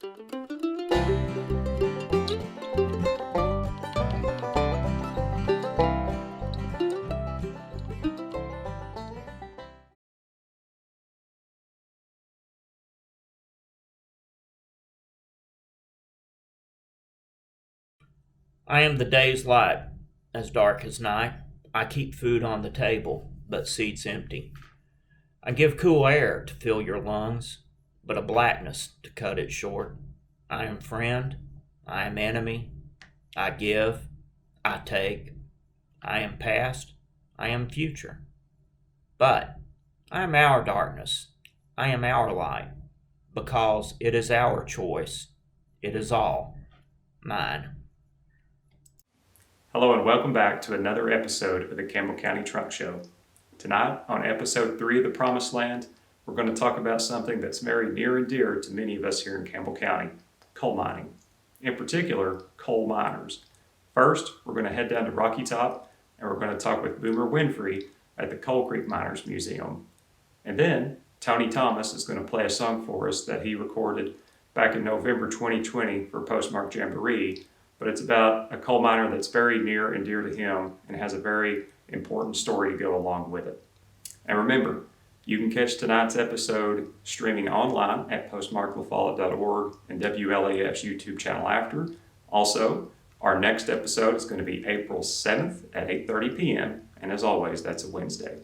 I am the day's light, as dark as night. I keep food on the table, but seats empty. I give cool air to fill your lungs, but a blackness to cut it short. I am friend, I am enemy, I give, I take, I am past, I am future. But I am our darkness, I am our light, because it is our choice. It is all mine. Hello and welcome back to another episode of the Campbell County Trunk Show. Tonight, on episode 3 of The Promised Land, we're going to talk about something that's very near and dear to many of us here in Campbell County, coal mining. In particular, coal miners. First, we're going to head down to Rocky Top and we're going to talk with Boomer Winfrey at the Coal Creek Miners Museum. And then, Tony Thomas is going to play a song for us that he recorded back in November 2020 for Postmark Jamboree, but it's about a coal miner that's very near and dear to him and has a very important story to go along with it. And remember, you can catch tonight's episode streaming online at postmarklafollette.org and WLAF's YouTube channel after. Also, our next episode is going to be April 7th at 8:30 p.m., and as always, that's a Wednesday.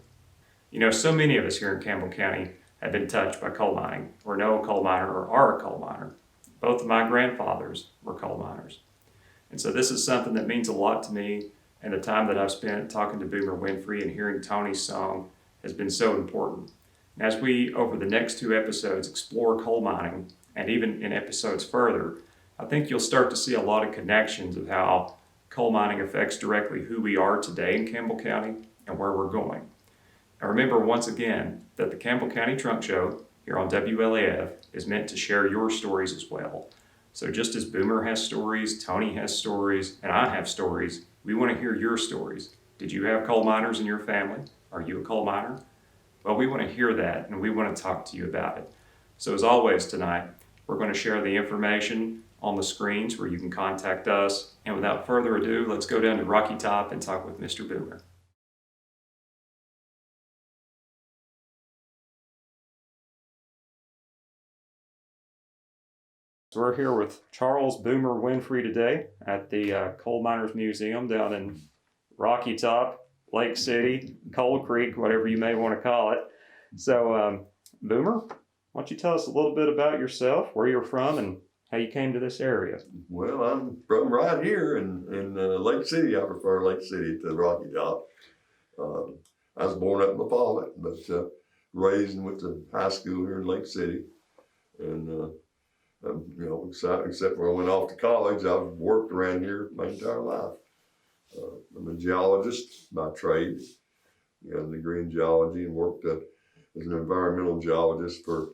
You know, so many of us here in Campbell County have been touched by coal mining, or know a coal miner, or are a coal miner. Both of my grandfathers were coal miners. And so this is something that means a lot to me, and the time that I've spent talking to Boomer Winfrey and hearing Tony's song has been so important. And as we, over the next 2 episodes, explore coal mining, and even in episodes further, I think you'll start to see a lot of connections of how coal mining affects directly who we are today in Campbell County and where we're going. And remember once again that the Campbell County Trunk Show here on WLAF is meant to share your stories as well. So just as Boomer has stories, Tony has stories, and I have stories, we want to hear your stories. Did you have coal miners in your family? Are you a coal miner? Well, we want to hear that, and we want to talk to you about it. So as always tonight, we're going to share the information on the screens where you can contact us. And without further ado, let's go down to Rocky Top and talk with Mr. Boomer. So we're here with Charles Boomer Winfrey today at the Coal Miners Museum down in Rocky Top, Lake City, Coal Creek, whatever you may want to call it. So Boomer, why don't you tell us a little bit about yourself, where you're from, and how you came to this area? Well, I'm from right here in Lake City. I prefer Lake City to Rocky Top. I was born up in LaFollette, but raised and went to high school here in Lake City. And except when I went off to college, I've worked around here my entire life. I'm a geologist by trade. Got a degree in geology and worked as an environmental geologist for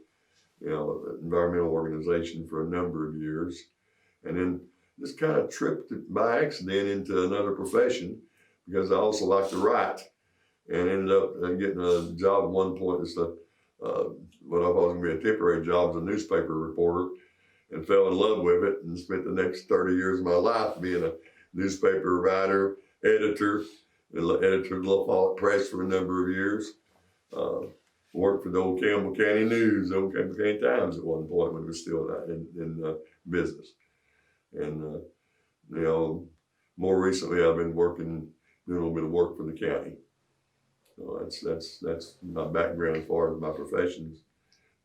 an environmental organization for a number of years. And then just kind of tripped by accident into another profession because I also like to write, and ended up getting a job at one point as what I thought was going to be a temporary job as a newspaper reporter, and fell in love with it and spent the next 30 years of my life being a newspaper writer, editor, editor of the LaFollette Press for a number of years. Worked for the old Campbell County News, the old Campbell County Times at one point when it was still in business. And, more recently I've been doing a little bit of work for the county. So that's my background as far as my profession is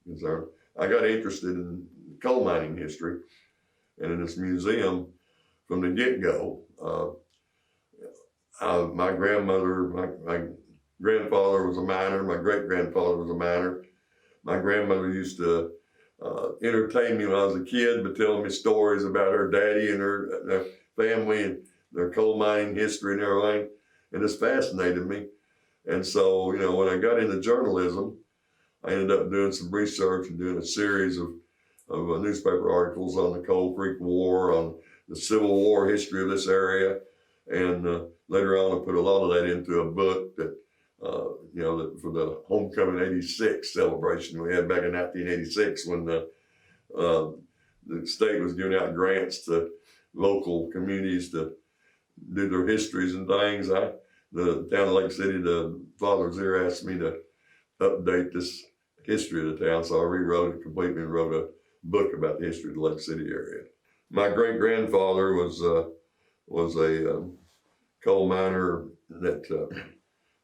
concerned. I got interested in coal mining history, and in this museum from the get-go. My grandmother, my grandfather was a miner, my great-grandfather was a miner. My grandmother used to entertain me when I was a kid by telling me stories about her daddy and her family and their coal mining history and everything, and this fascinated me. And so, when I got into journalism, I ended up doing some research and doing a series of newspaper articles on the Coal Creek War, on the Civil War history of this area, and later on I put a lot of that into a book that, for the Homecoming '86 celebration we had back in 1986 when the state was giving out grants to local communities to do their histories and things. The town of Lake City, the fathers there asked me to update this history of the town, so I rewrote it completely and wrote a book about the history of the Lake City area. My great grandfather was a coal miner that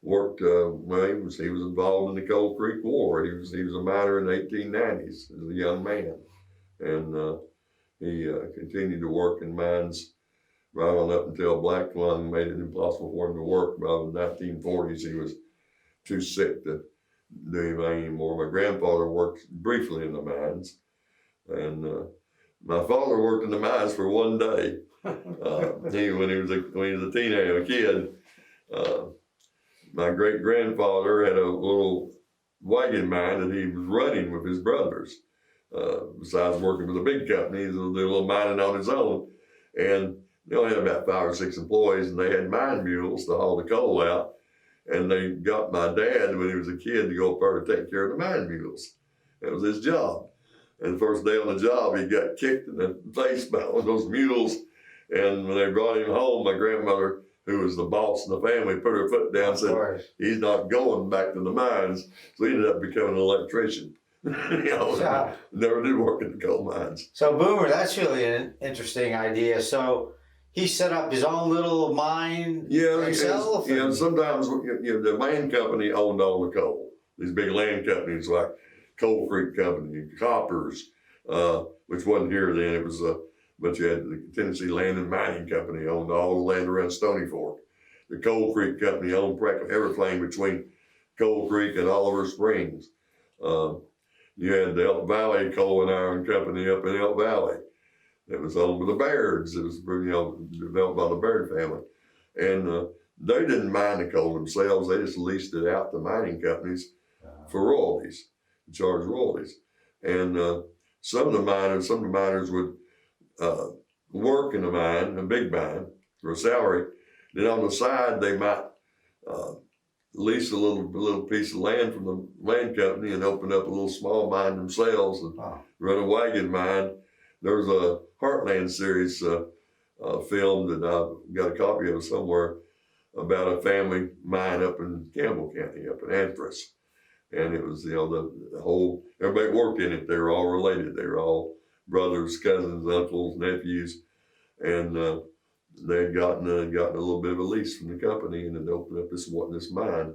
worked. Well, he was involved in the Coal Creek War. He was a miner in the 1890s as a young man, and he continued to work in mines right on up until black lung made it impossible for him to work. About the 1940s, he was too sick to do anything anymore. My grandfather worked briefly in the mines, and my father worked in the mines for one day. When he was a teenager, a kid. My great grandfather had a little wagon mine that he was running with his brothers. Besides working for the big company, he was doing a little mining on his own, and they only had about 5 or 6 employees, and they had mine mules to haul the coal out. And they got my dad when he was a kid to go up there to take care of the mine mules. That was his job. And the first day on the job, he got kicked in the face by one of those mules. And when they brought him home, my grandmother, who was the boss in the family, put her foot down and said, he's not going back to the mines. So he ended up becoming an electrician. Never did work in the coal mines. So Boomer, that's really an interesting idea. So he set up his own little mine himself? Yeah, sometimes the land company owned all the coal. These big land companies like Coal Creek Company, Coppers, which wasn't here then, it was but you had the Tennessee Land and Mining Company owned all the land around Stony Fork. The Coal Creek Company owned practically everything between Coal Creek and Oliver Springs. You had the Elk Valley Coal and Iron Company up in Elk Valley. It was owned by the Bairds. It was developed by the Baird family. And they didn't mine the coal themselves. They just leased it out to mining companies for royalties, charge royalties. And some of the miners would work in a mine, a big mine, for a salary. Then on the side, they might lease a little piece of land from the land company and open up a little small mine themselves and run a wagon mine. There's a Heartland series film that I've got a copy of somewhere about a family mine up in Campbell County, up in Anthrace. And it was, the whole, everybody worked in it. They were all related. They were all brothers, cousins, uncles, nephews. And they had gotten a little bit of a lease from the company and it opened up this mine.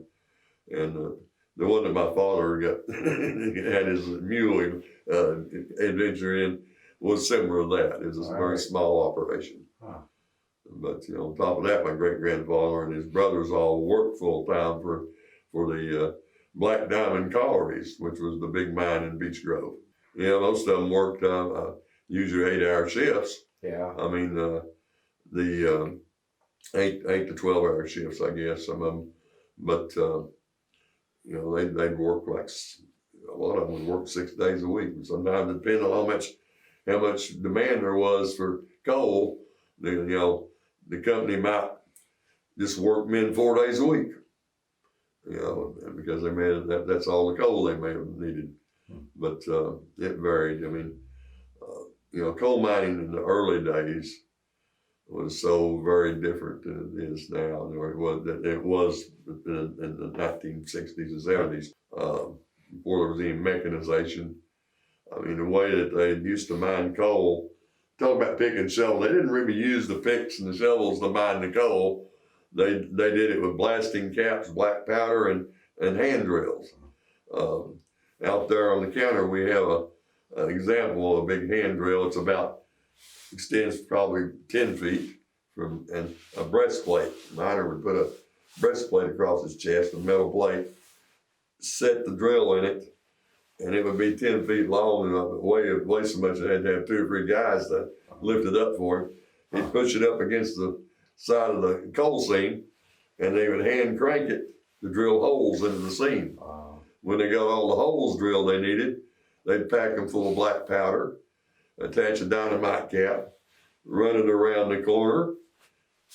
And the one that my father had his mule adventure in was similar to that. It was a very small operation. But on top of that, my great grandfather and his brothers all worked full time for the Black Diamond Collieries, which was the big mine in Beech Grove. Most of them worked usually 8-hour shifts. Yeah. I mean, the 8 to 12-hour shifts, I guess, some of them. But they'd work a lot of them would work 6 days a week. And sometimes, depending on how much demand there was for coal, the company might just work men 4 days a week. Because they made that's all the coal they may have needed. But it varied. I mean, coal mining in the early days was so very different than it is now, or it was in the 1960s and 70s, before there was any mechanization. I mean, the way that they used to mine coal, talk about pick and shovel, they didn't really use the picks and the shovels to mine the coal. They did it with blasting caps, black powder, and hand drills. Out there on the counter, we have an example of a big hand drill. Extends probably 10 feet and a breastplate. The miner would put a breastplate across his chest, a metal plate, set the drill in it, and it would be 10 feet long and weigh so much it had to have 2 or 3 guys to lift it up for him. He'd push it up against the side of the coal seam, and they would hand crank it to drill holes into the seam. When they got all the holes drilled they needed, they'd pack them full of black powder, attach a dynamite cap, run it around the corner,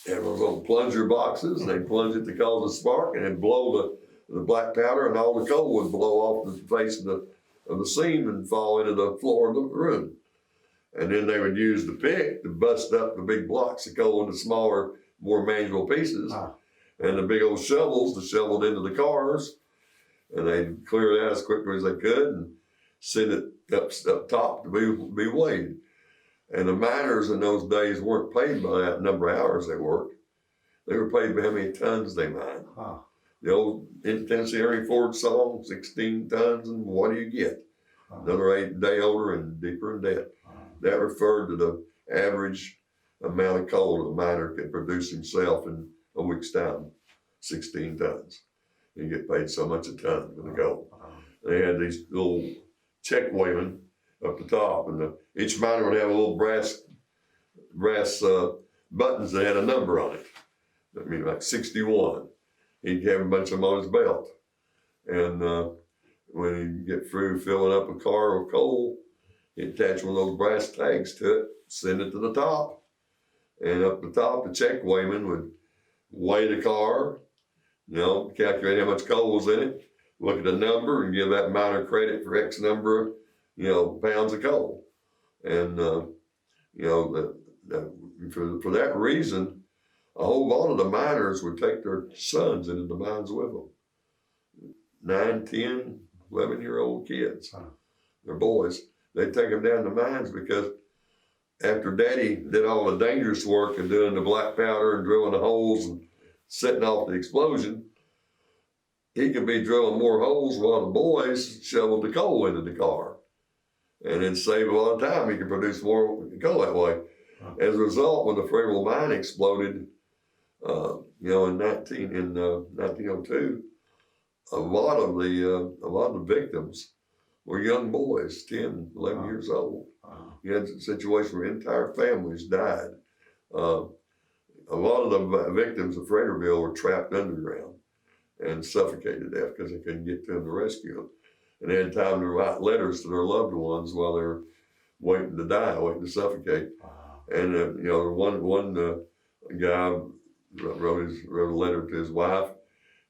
and those little plunger boxes, and they'd plunge it to cause a spark, and it'd blow the black powder, and all the coal would blow off the face of the seam and fall into the floor of the room. And then they would use the pick to bust up the big blocks of coal into smaller, more manageable pieces. And the big old shovels to shovel it into the cars. And they'd clear it out as quickly as they could and send it up top to be weighed. And the miners in those days weren't paid by that number of hours they worked. They were paid by how many tons they mined. The old Tennessee Henry Ford song, 16 tons, and what do you get? Another 8 day older and deeper in debt. That referred to the average amount of coal the miner could produce himself in a week's time, 16 tons. You get paid so much a ton for the coal. They had these little check weighmen up the top, and each miner would have a little brass buttons that had a number on it. I mean, like 61. He'd have a bunch of them on his belt. And when he'd get through filling up a car with coal, he'd attach one of those brass tags to it, send it to the top. And up the top, the check weighman would weigh the car, calculate how much coal was in it, look at the number, and give that miner credit for X number of, pounds of coal. And, for that reason, a whole lot of the miners would take their sons into the mines with them. 9, 10, 11-year-old kids, their boys. They'd take them down to mines because after Daddy did all the dangerous work and doing the black powder and drilling the holes and setting off the explosion, he could be drilling more holes while the boys shoveled the coal into the car. And then save a lot of time. He could produce more coal that way. As a result, when the Fredericks mine exploded, in 1902, a lot of the victims were young boys, 10, 11 years old. You had a situation where entire families died. A lot of the victims of Fredericksville were trapped underground and suffocated to death because they couldn't get to them to rescue them. And they had time to write letters to their loved ones while they were waiting to die, waiting to suffocate. And one guy wrote a letter to his wife,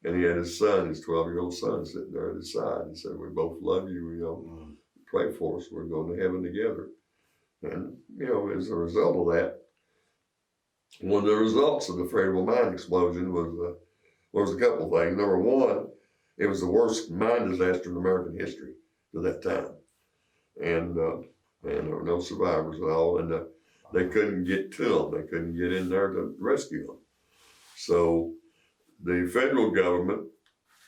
and he had his son, his 12-year-old son, sitting there at his side. He said, "We both love you. Pray for us. We're going to heaven together." And as a result of that, one of the results of the Fredericksville mine explosion was a couple of things. Number one, it was the worst mine disaster in American history to that time, and there were no survivors at all, and they couldn't get to them. They couldn't get in there to rescue them. So the federal government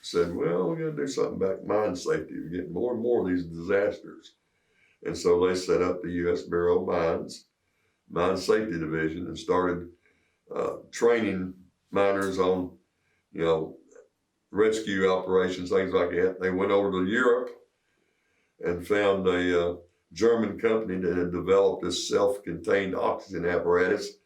said, "Well, we got to do something about mine safety. We're getting more and more of these disasters." And so they set up the U.S. Bureau of Mines, Mine Safety Division, and started training miners on, rescue operations, things like that. They went over to Europe and found a German company that had developed this self-contained oxygen apparatus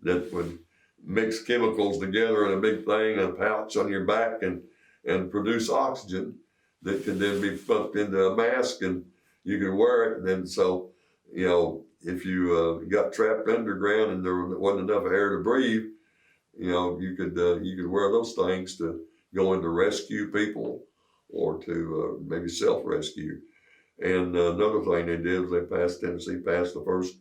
that would mix chemicals together in a big thing, a pouch on your back, and produce oxygen that could then be pumped into a mask, and you could wear it. And then so, if you got trapped underground and there wasn't enough air to breathe, you could wear those things to go in to rescue people or to maybe self-rescue. And another thing they did was Tennessee passed the first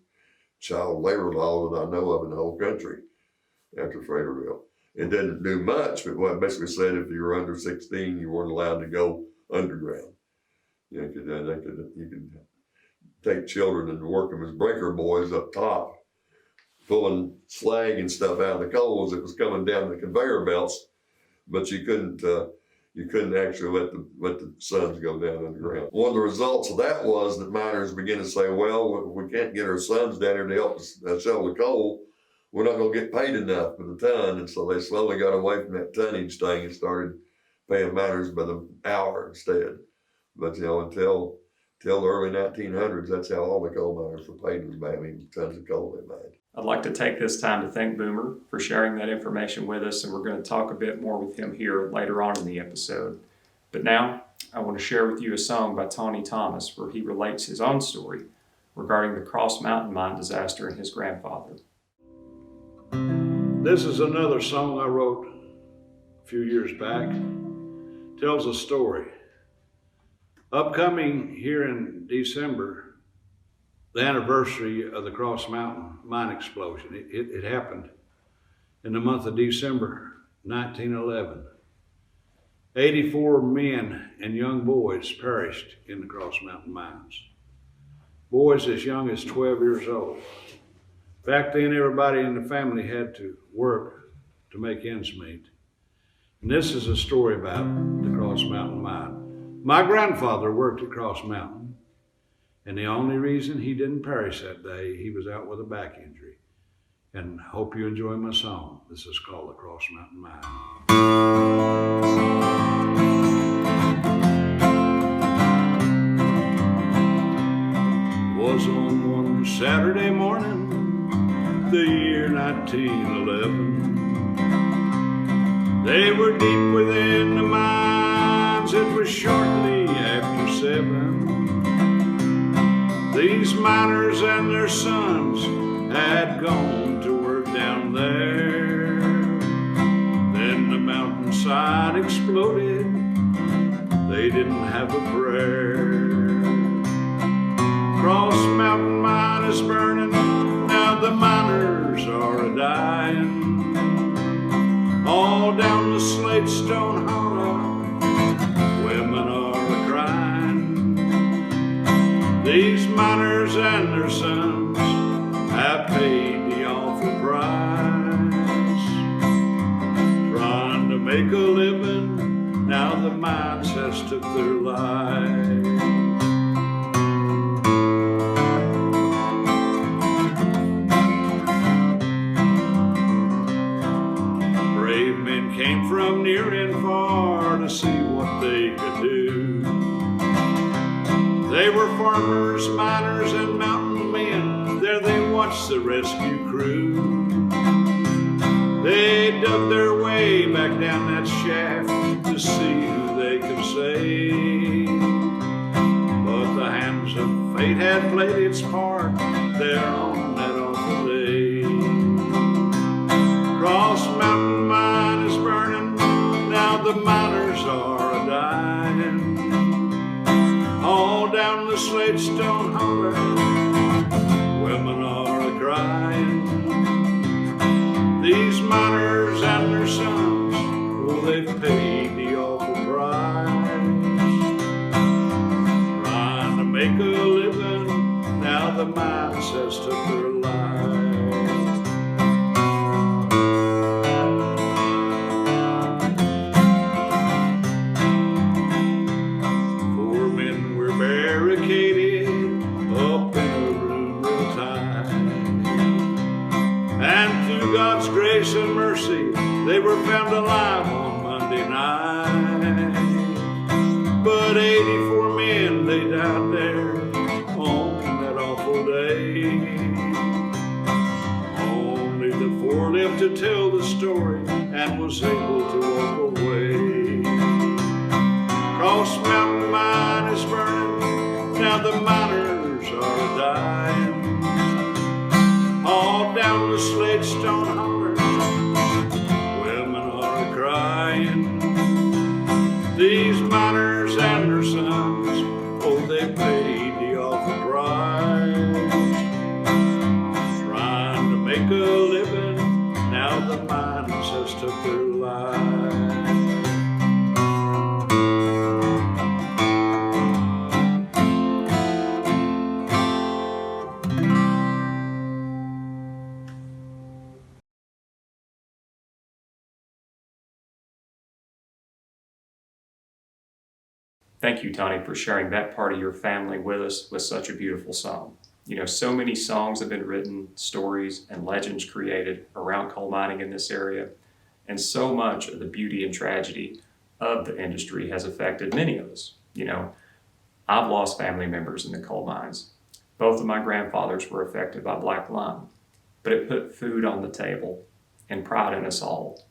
child labor law that I know of in the whole country after Fredericksville. It didn't do much, but what it basically said if you were under 16, you weren't allowed to go underground. You could take children and work them as breaker boys up top, pulling slag and stuff out of the coals that was coming down the conveyor belts, but you couldn't actually let the sons go down underground. One of the results of that was that miners began to say, "Well, we can't get our sons down here to help us shovel the coal. We're not going to get paid enough for the ton." And so they slowly got away from that tonnage thing and started paying miners by the hour instead. But until the early 1900s, that's how all the coal miners were paid, was by how many tons of coal they mined. I'd like to take this time to thank Boomer for sharing that information with us, and we're going to talk a bit more with him here later on in the episode. But now, I want to share with you a song by Tawny Thomas where he relates his own story regarding the Cross Mtn Mine Disaster and his grandfather. This is another song I wrote a few years back. Tells a story. Upcoming here in December the anniversary of the Cross Mountain mine explosion. It happened in the month of December 1911. 84 men and young boys perished in the Cross Mountain mines. Boys as young as 12 years old. Back then, everybody in the family had to work to make ends meet. And this is a story about the Cross Mountain mine. My grandfather worked at Cross Mountain, and the only reason he didn't perish that day, he was out with a back injury. And hope you enjoy my song. This is called the Cross Mountain Mine. Was on one Saturday morning, the year 1911. They were deep within the mines, it was shortly after 7. These miners and their sons had gone to work down there. Then the mountainside exploded, they didn't have a prayer. Cross Mountain Mine is burning, now the miners are a-dying. All down the slate stone hollow, women are a-crying. These miners and their sons have paid the awful price, trying to make a living, now the mines has took their life. Came from near and far to see what they could do. They were farmers, miners, and mountain men. There they watched the rescue crew. They dug their way back down that shaft to see who they could save. But the hands of fate had played its part there on that awful day. Cross Mountain Mine is burning, now the miners are a-dying. All down the slate stone holler, women are a-crying. These miners and their sons, oh, they've paid the awful price, trying to make a living, now the mines has took their lives. Grace and mercy, they were found alive on Monday night. But 84 men, they died there on that awful day. Only the 4 lived to tell the story and was able to walk away. Cross Mountain Mine is burning, now the miners are dying. All down the slate stone holler, women are crying. These miners and their sons, oh, they paid the awful price, trying to make a living, now the miners has took their lives. Thank you, Tony, for sharing that part of your family with us with such a beautiful song. You know, so many songs have been written, stories and legends created around coal mining in this area, and so much of the beauty and tragedy of the industry has affected many of us. You know, I've lost family members in the coal mines. Both of my grandfathers were affected by black lung, but it put food on the table and pride in us all.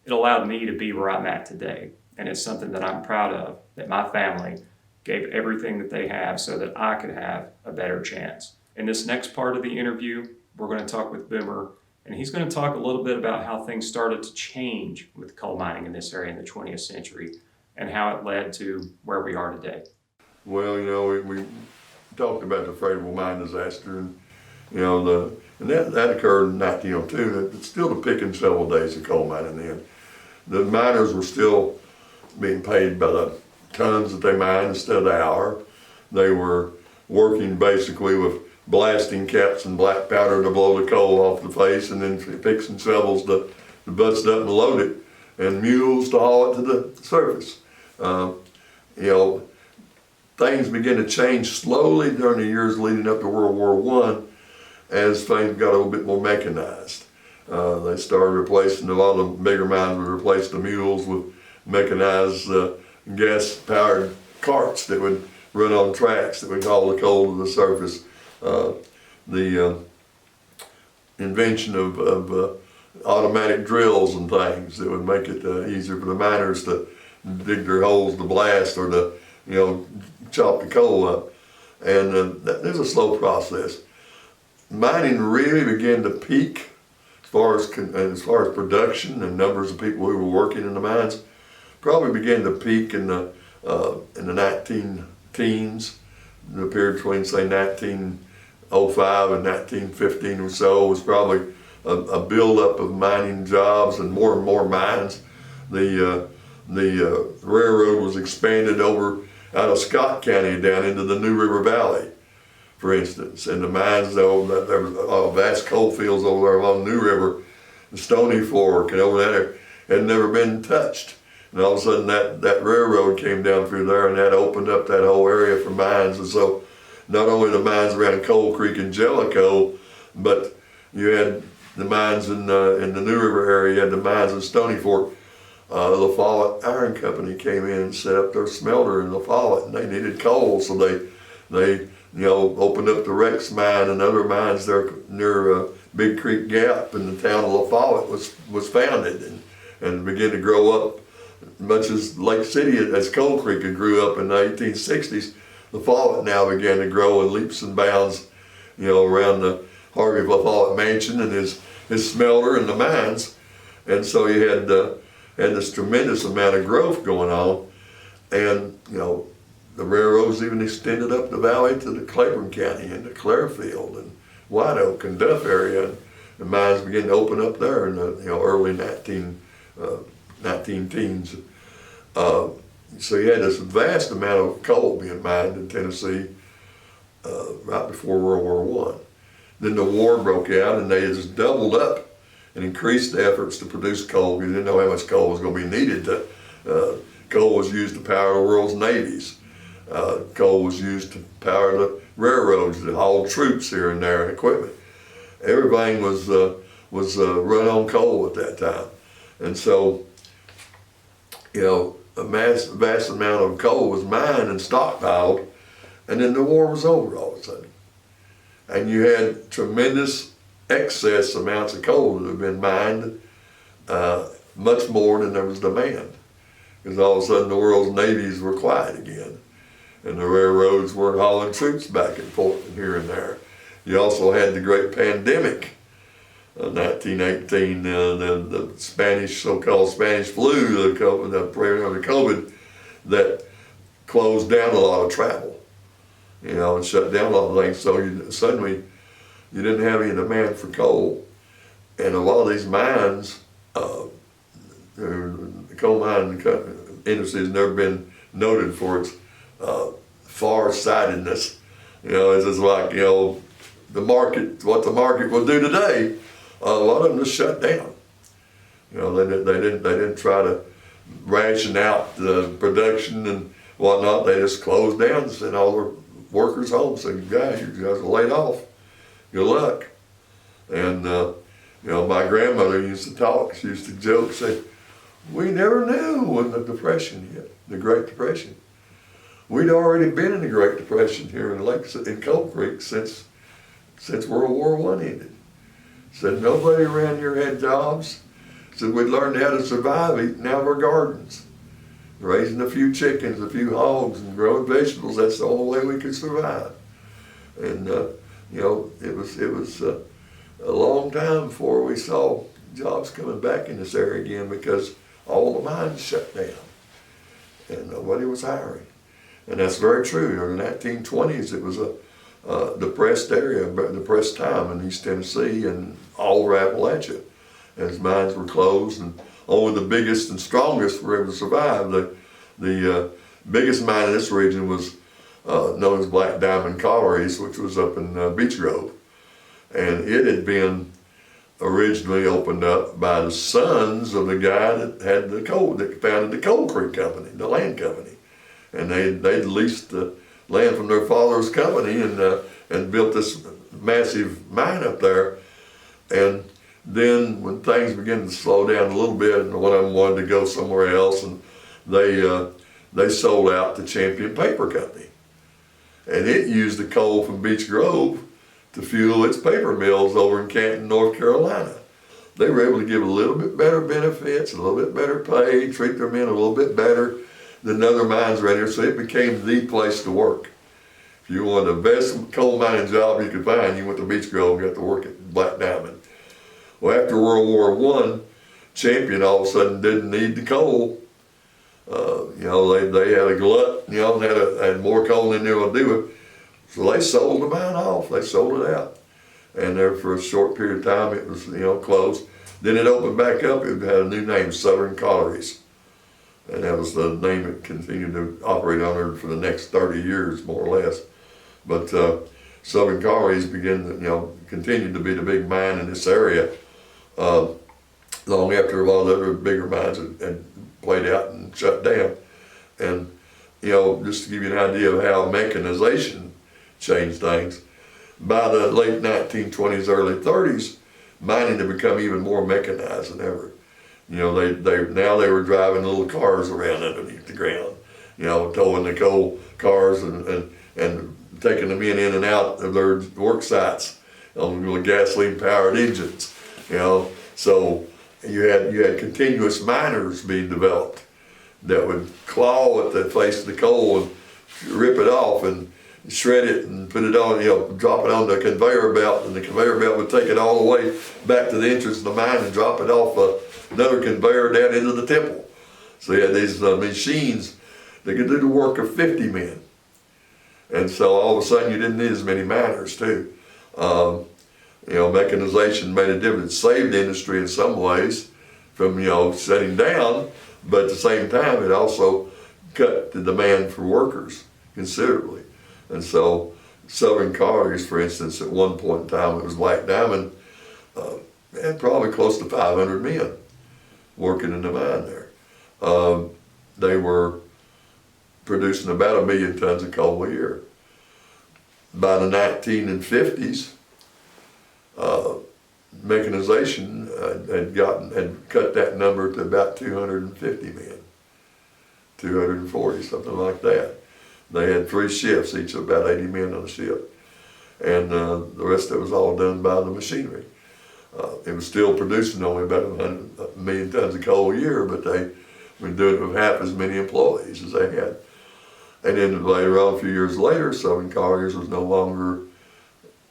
It allowed me to be where I'm at today. And it's something that I'm proud of, that my family gave everything that they have so that I could have a better chance. In this next part of the interview, we're going to talk with Boomer, and he's going to talk a little bit about how things started to change with coal mining in this area in the 20th century and how it led to where we are today. Well, you know, we talked about the Fayetteville mine disaster, and that occurred in 1902. It's still the pick and shovel days of coal mining then. The miners were still being paid by the tons that they mined instead of the hour. They were working basically with blasting caps and black powder to blow the coal off the face, and then picks and shovels to bust it up and load it, and mules to haul it to the surface. Things began to change slowly during the years leading up to World War I as things got a little bit more mechanized. They started replacing, a lot of the bigger mines would replace the mules with mechanized gas-powered carts that would run on tracks that would haul the coal to the surface. The invention of automatic drills and things that would make it easier for the miners to dig their holes to blast or to chop the coal up. And there's a slow process. Mining really began to peak as far as production and numbers of people who were working in the mines. Probably began to peak in the 19-teens. The period between say 1905 and 1915 or so was probably a buildup of mining jobs and more mines. The railroad was expanded over out of Scott County down into the New River Valley, for instance, and the mines, there were vast coal fields over there along New River, the Stony Fork, and over there had never been touched. And all of a sudden that railroad came down through there, and that opened up that whole area for mines. And so not only the mines around Coal Creek and Jellicoe, but you had the mines in the New River area, you had the mines in Stony Fork. LaFollette Iron Company came in and set up their smelter in LaFollette, and they needed coal, so they opened up the Rex mine and other mines there near Big Creek Gap, and the town of LaFollette was founded and began to grow up, much as Lake City, as Coal Creek had grew up in the 1860s. LaFollette now began to grow in leaps and bounds, around the Harvey LaFollette mansion and his smelter and the mines, and so you had this tremendous amount of growth going on, and the railroads even extended up the valley to the Claiborne County and the Clairfield and White Oak and Duff area, and the mines began to open up there in the early 19-teens. So you had this vast amount of coal being mined in Tennessee right before World War I. Then the war broke out, and they just doubled up and increased the efforts to produce coal because they didn't know how much coal was going to be needed. Coal was used to power the world's navies. Coal was used to power the railroads, to haul troops here and there and equipment. Everything was run on coal at that time. And so, a vast amount of coal was mined and stockpiled, and then the war was over all of a sudden. And you had tremendous excess amounts of coal that had been mined, much more than there was demand. Because all of a sudden the world's navies were quiet again, and the railroads weren't hauling troops back and forth and here and there. You also had the great pandemic of 1918, the Spanish, so-called Spanish flu, the COVID, that closed down a lot of travel, and shut down a lot of things. So suddenly you didn't have any demand for coal. And a lot of these mines, the coal mine industry has never been noted for its far-sightedness. It's just like, the market, what the market will do today, a lot of them just shut down. They didn't try to ration out the production and whatnot. They just closed down and sent all their workers home and said, guys, you guys are laid off. Good luck. And my grandmother used to talk. She used to joke, say, we never knew when the Depression hit, the Great Depression. We'd already been in the Great Depression here in Coal Creek since World War I ended. Said nobody around here had jobs. Said we'd learned how to survive eating out of our gardens, raising a few chickens, a few hogs, and growing vegetables. That's the only way we could survive. And it was a long time before we saw jobs coming back in this area again because all the mines shut down and nobody was hiring. And that's very true. In the 1920s, it was depressed area, depressed time in East Tennessee and all over Appalachia, as mines were closed, and only the biggest and strongest were able to survive. The biggest mine in this region was known as Black Diamond Collieries, which was up in Beech Grove, and it had been originally opened up by the sons of the guy that had the coal, that founded the Coal Creek Company, the land company, and they'd leased the land from their father's company and built this massive mine up there. And then when things began to slow down a little bit, and one of them wanted to go somewhere else, and they sold out to Champion Paper Company, and it used the coal from Beech Grove to fuel its paper mills over in Canton, North Carolina. They were able to give a little bit better benefits, a little bit better pay, treat their men a little bit better than other mines around here, so it became the place to work. If you wanted the best coal mining job you could find, you went to Beech Grove and got to work at Black Diamond. Well, after World War I, Champion all of a sudden didn't need the coal. They had a glut, had more coal than they would do it. So they sold the mine off, they sold it out. And there for a short period of time it was, closed. Then it opened back up, it had a new name, Southern Collieries. And that was the name it continued to operate under for the next 30 years, more or less. But Southern Collieries continued to be the big mine in this area long after a lot of other bigger mines had played out and shut down. And, just to give you an idea of how mechanization changed things, by the late 1920s, early 30s, mining had become even more mechanized than ever. They were driving little cars around underneath the ground, towing the coal cars and taking the men in and out of their work sites on little gasoline powered engines, So you had continuous miners being developed that would claw at the face of the coal and rip it off and shred it and put it on, drop it on the conveyor belt, and the conveyor belt would take it all the way back to the entrance of the mine and drop it off another conveyor down into the temple. So you had these machines that could do the work of 50 men. And so all of a sudden you didn't need as many miners too. Mechanization made a difference. It saved the industry in some ways from, shutting down, but at the same time it also cut the demand for workers considerably. And so Southern Collieries, for instance, at one point in time, it was Black Diamond, had probably close to 500 men working in the mine there. They were producing about 1 million tons of coal a year. By the 1950s, mechanization had cut that number to about 250 men, 240, something like that. They had 3 shifts, each of about 80 men on a shift. And the rest of it was all done by the machinery. It was still producing only about 1 million tons of coal a year, but they were doing it with half as many employees as they had. And then later on, a few years later, Southern Collieries was no longer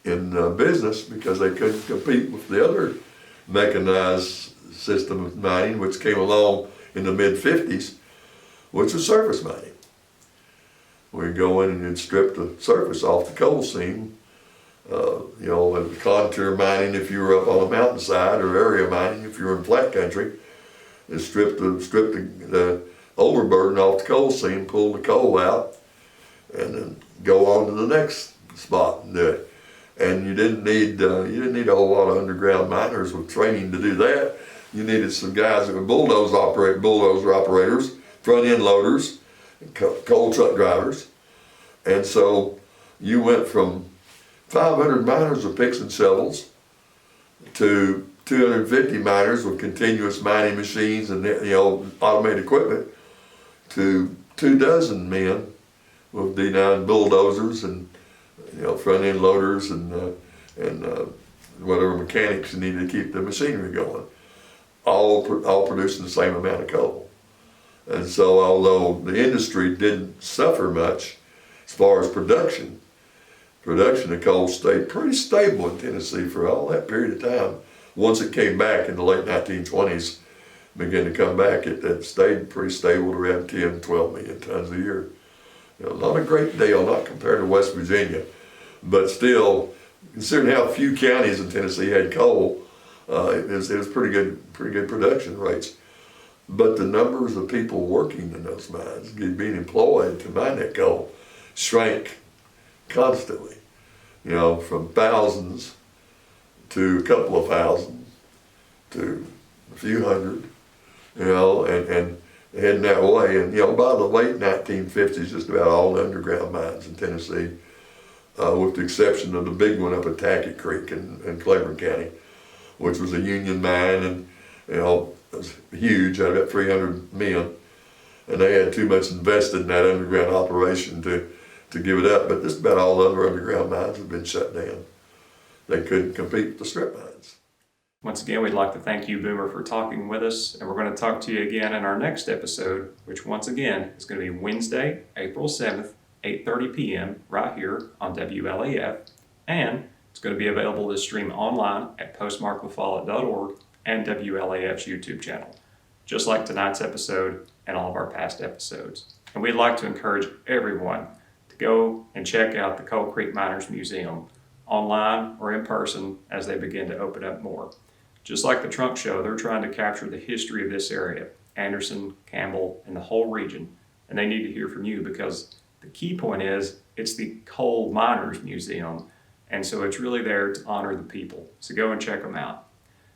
in business because they couldn't compete with the other mechanized system of mining, which came along in the mid-50s, which was surface mining. We'd go in and you'd strip the surface off the coal seam. Contour mining if you were up on a mountainside, or area mining if you were in flat country. You'd strip the overburden off the coal seam, pull the coal out, and then go on to the next spot and do it. And you didn't need a whole lot of underground miners with training to do that. You needed some guys that were bulldozer operators, front end loaders, coal truck drivers. And so you went from 500 miners with picks and shovels to 250 miners with continuous mining machines and automated equipment to 24 men with D9 bulldozers and front end loaders and whatever mechanics you needed to keep the machinery going, all producing the same amount of coal. And so although the industry didn't suffer much as far as production of coal stayed pretty stable in Tennessee for all that period of time. Once it came back in the late 1920s, began to come back, it stayed pretty stable at around 10, 12 million tons a year. Not a great deal, not compared to West Virginia, But still, considering how few counties in Tennessee had coal, it was pretty good production rates. But the numbers of people working in those mines, being employed to mine that coal, shrank constantly. You know, from thousands to a couple of thousand to a few hundred. You know, and heading that way. And you know, by the late 1950s, just about all the underground mines in Tennessee, with the exception of the big one up at Tackett Creek in Claiborne County, which was a union mine, and you know, it was huge, had about 300 men, and they had too much invested in that underground operation to give it up. But just about all the other underground mines have been shut down. They couldn't compete with the strip mines. Once again, we'd like to thank you, Boomer, for talking with us, and we're going to talk to you again in our next episode, which once again is going to be Wednesday, April 7th, 8:30 p.m. right here on WLAF, and it's going to be available to stream online at postmarklafollette.org and WLAF's YouTube channel, just like tonight's episode and all of our past episodes. And we'd like to encourage everyone to go and check out the Coal Creek Miners Museum online or in person as they begin to open up more. Just like the Trunk Show, they're trying to capture the history of this area, Anderson, Campbell, and the whole region. And they need to hear from you because the key point is it's the Coal Miners Museum. And so it's really there to honor the people. So go and check them out.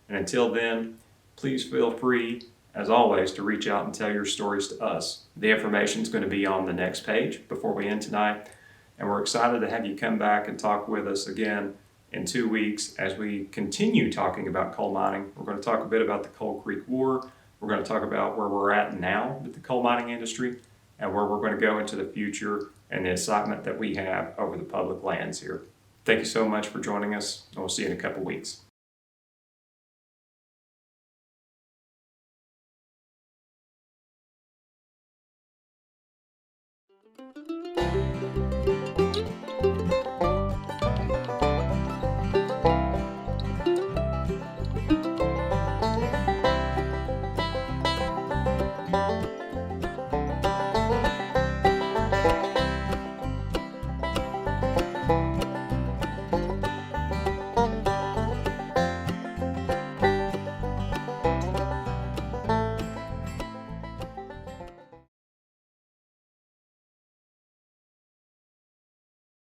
And until then, please feel free, as always, to reach out and tell your stories to us. The information is going to be on the next page before we end tonight. And we're excited to have you come back and talk with us again in 2 weeks as we continue talking about coal mining. We're going to talk a bit about the Coal Creek War. We're going to talk about where we're at now with the coal mining industry and where we're going to go into the future and the excitement that we have over the public lands here. Thank you so much for joining us, and we'll see you in a couple weeks.